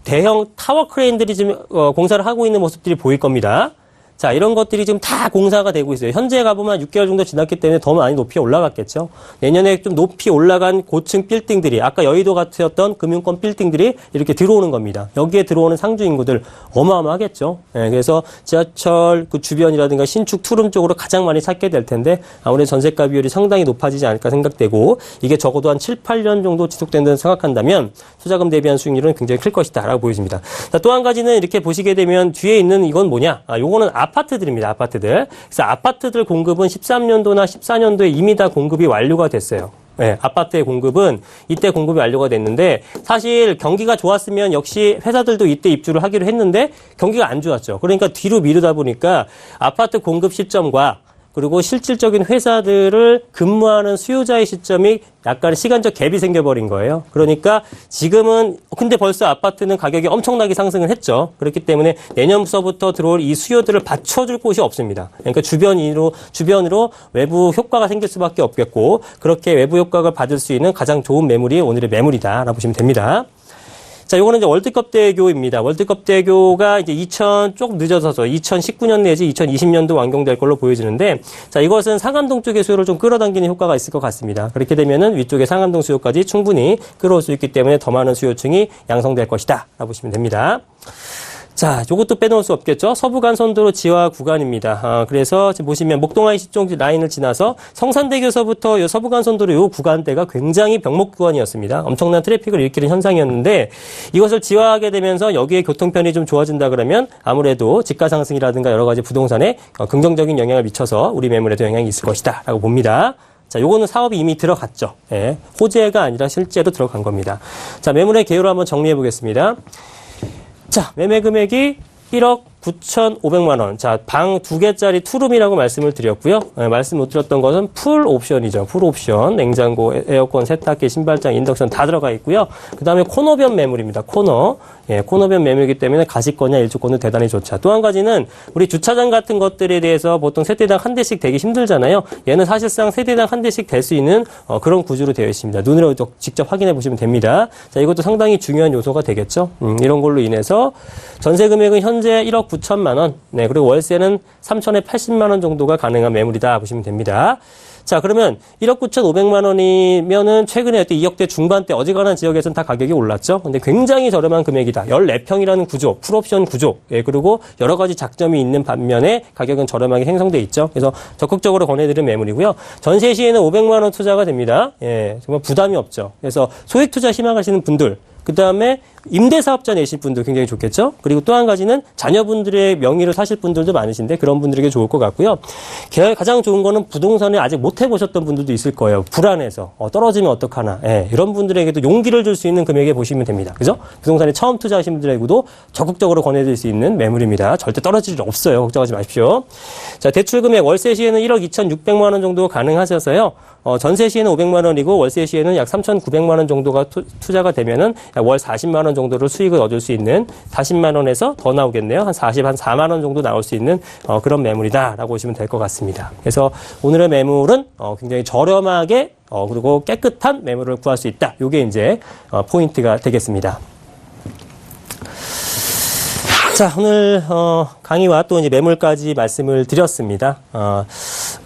대형 타워 크레인들이 지금 공사를 하고 있는 모습들이 보일 겁니다. 자, 이런 것들이 지금 다 공사가 되고 있어요. 현재 가보면 6개월 정도 지났기 때문에 더 많이 높이 올라갔겠죠. 내년에 좀 높이 올라간 고층 빌딩들이, 아까 여의도 같았던 금융권 빌딩들이 이렇게 들어오는 겁니다. 여기에 들어오는 상주 인구들 어마어마하겠죠. 예, 그래서 지하철 그 주변이라든가 신축 투룸 쪽으로 가장 많이 찾게 될 텐데 아무래도 전세가 비율이 상당히 높아지지 않을까 생각되고 이게 적어도 한 7, 8년 정도 지속된다고 생각한다면 투자금 대비한 수익률은 굉장히 클 것이다 라고 보여집니다. 자, 또 한 가지는 이렇게 보시게 되면 뒤에 있는 이건 뭐냐? 요거는 아파트들입니다. 아파트들. 그래서 아파트들 공급은 13년도나 14년도에 이미 다 공급이 완료가 됐어요. 네, 아파트의 공급은 이때 공급이 완료가 됐는데 사실 경기가 좋았으면 역시 회사들도 이때 입주를 하기로 했는데 경기가 안 좋았죠. 그러니까 뒤로 미루다 보니까 아파트 공급 시점과 그리고 실질적인 회사들을 근무하는 수요자의 시점이 약간 시간적 갭이 생겨버린 거예요. 그러니까 지금은 근데 벌써 아파트는 가격이 엄청나게 상승을 했죠. 그렇기 때문에 내년부터 들어올 이 수요들을 받쳐줄 곳이 없습니다. 그러니까 주변으로 외부 효과가 생길 수밖에 없겠고 그렇게 외부 효과를 받을 수 있는 가장 좋은 매물이 오늘의 매물이다라고 보시면 됩니다. 자, 요거는 이제 월드컵 대교입니다. 월드컵 대교가 이제 좀 늦어서서 2019년 내지 2020년도 완공될 걸로 보여지는데, 자, 이것은 상암동 쪽의 수요를 좀 끌어당기는 효과가 있을 것 같습니다. 그렇게 되면은 위쪽에 상암동 수요까지 충분히 끌어올 수 있기 때문에 더 많은 수요층이 양성될 것이다. 라고 보시면 됩니다. 자, 요것도 빼놓을 수 없겠죠. 서부간선도로 지하 구간입니다. 그래서 지금 보시면 목동IC 쪽 라인을 지나서 성산대교서부터 요 서부간선도로 요 구간대가 굉장히 병목 구간이었습니다. 엄청난 트래픽을 일으키는 현상이었는데 이것을 지화하게 되면서 여기에 교통편이 좀 좋아진다 그러면 아무래도 집가 상승이라든가 여러 가지 부동산에 긍정적인 영향을 미쳐서 우리 매물에도 영향이 있을 것이다 라고 봅니다. 자, 요거는 사업이 이미 들어갔죠. 예, 호재가 아니라 실제로 들어간 겁니다. 자, 매물의 개요를 한번 정리해 보겠습니다. 자, 매매 금액이 1억 9,500만 원. 자, 방 2개짜리 투룸이라고 말씀을 드렸고요. 말씀 못 드렸던 것은 풀 옵션이죠. 풀 옵션. 냉장고, 에어컨, 세탁기, 신발장, 인덕션 다 들어가 있고요. 그 다음에 코너변 매물입니다. 코너. 예, 코너변 매물이기 때문에 가시권이나 일주권도 대단히 좋죠. 또 한 가지는 우리 주차장 같은 것들에 대해서 보통 세대당 한 대씩 되기 힘들잖아요. 얘는 사실상 세대당 한 대씩 될 수 있는 그런 구조로 되어 있습니다. 눈으로 직접 확인해 보시면 됩니다. 자, 이것도 상당히 중요한 요소가 되겠죠. 이런 걸로 인해서 전세 금액은 현재 1억 9천만 원. 네, 그리고 월세는 3천에 80만 원 정도가 가능한 매물이다 보시면 됩니다. 자, 그러면 1억 9,500만 원이면은 최근에 2억대 중반대 어지간한 지역에서는 다 가격이 올랐죠. 근데 굉장히 저렴한 금액이다. 14평이라는 구조, 풀옵션 구조, 예, 그리고 여러 가지 장점이 있는 반면에 가격은 저렴하게 형성돼 있죠. 그래서 적극적으로 권해드린 매물이고요. 전세 시에는 500만 원 투자가 됩니다. 예, 정말 부담이 없죠. 그래서 소액 투자 희망하시는 분들, 그 다음에 임대사업자 내실 분들 굉장히 좋겠죠. 그리고 또 한 가지는 자녀분들의 명의로 사실 분들도 많으신데 그런 분들에게 좋을 것 같고요. 가장 좋은 거는 부동산을 아직 못 해보셨던 분들도 있을 거예요. 불안해서 떨어지면 어떡하나. 예, 이런 분들에게도 용기를 줄 수 있는 금액에 보시면 됩니다. 그죠? 부동산에 처음 투자하신 분들에게도 적극적으로 권해드릴 수 있는 매물입니다. 절대 떨어질 일 없어요. 걱정하지 마십시오. 자, 대출 금액 월세 시에는 1억 2,600만 원 정도 가능하셔서요. 전세 시에는 500만 원이고 월세 시에는 약 3,900만 원 정도가 투자가 되면은 약 월 40만 원 정도를 수익을 얻을 수 있는 40만 원에서 더 나오겠네요. 한 4만 원 정도 나올 수 있는 그런 매물이다라고 보시면 될 것 같습니다. 그래서 오늘의 매물은 굉장히 저렴하게 그리고 깨끗한 매물을 구할 수 있다. 이게 이제 포인트가 되겠습니다. 자, 오늘 강의와 또 이제 매물까지 말씀을 드렸습니다.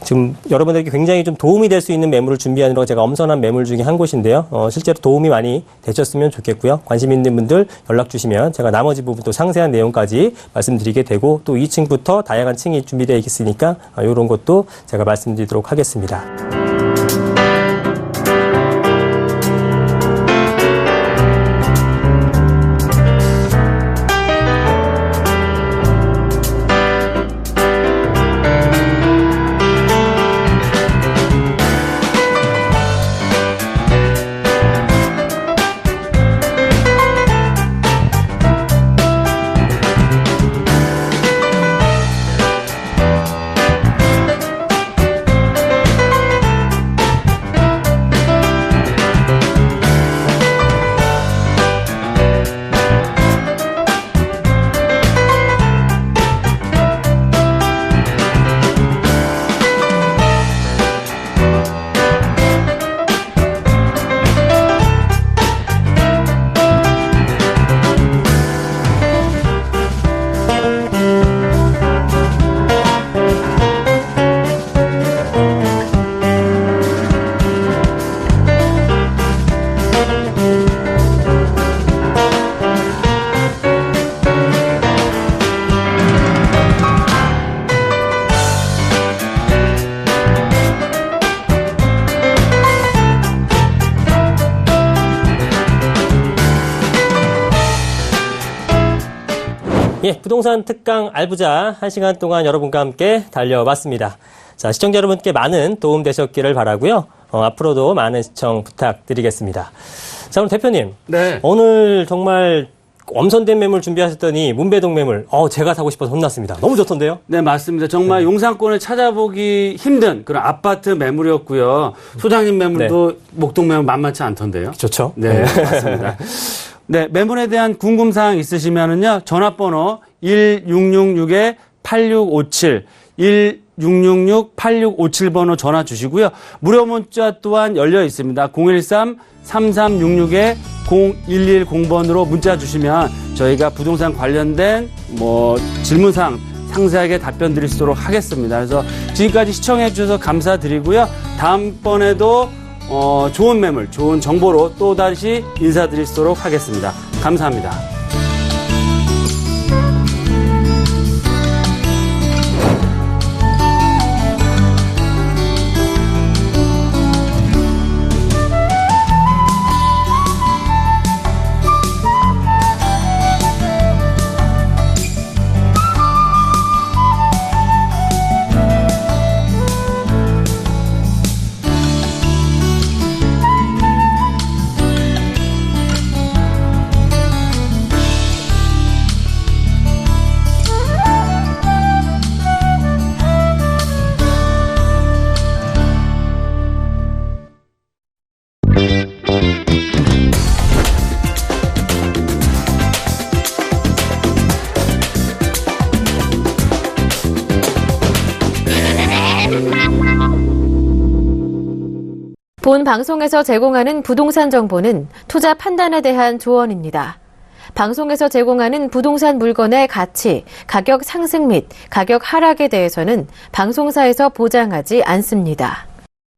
지금 여러분들에게 굉장히 좀 도움이 될 수 있는 매물을 준비하느라고 제가 엄선한 매물 중에 한 곳인데요. 실제로 도움이 많이 되셨으면 좋겠고요. 관심 있는 분들 연락 주시면 제가 나머지 부분 또 상세한 내용까지 말씀드리게 되고 또 2층부터 다양한 층이 준비되어 있으니까 이런 것도 제가 말씀드리도록 하겠습니다. 예, 부동산 특강 알부자 1시간 동안 여러분과 함께 달려봤습니다. 자, 시청자 여러분께 많은 도움 되셨기를 바라고요. 앞으로도 많은 시청 부탁드리겠습니다. 자, 그럼 대표님. 네. 오늘 정말 엄선된 매물 준비하셨더니 문배동 매물, 제가 사고 싶어서 혼났습니다. 너무 좋던데요? 네, 맞습니다. 정말 용산권을 찾아보기 힘든 그런 아파트 매물이었고요. 소장님 매물도 목동 매물 만만치 않던데요. 좋죠. 네, 맞습니다. 네, 매물에 대한 궁금사항 있으시면은요, 전화번호 1666-8657, 1666-8657번호 전화 주시고요. 무료 문자 또한 열려 있습니다. 013-3366-0110번으로 문자 주시면 저희가 부동산 관련된 질문사항 상세하게 답변 드릴 수 있도록 하겠습니다. 그래서 지금까지 시청해 주셔서 감사드리고요. 다음번에도 좋은 매물, 좋은 정보로 또다시 인사드릴 수 있도록 하겠습니다. 감사합니다. 본 방송에서 제공하는 부동산 정보는 투자 판단에 대한 조언입니다. 방송에서 제공하는 부동산 물건의 가치, 가격 상승 및 가격 하락에 대해서는 방송사에서 보장하지 않습니다.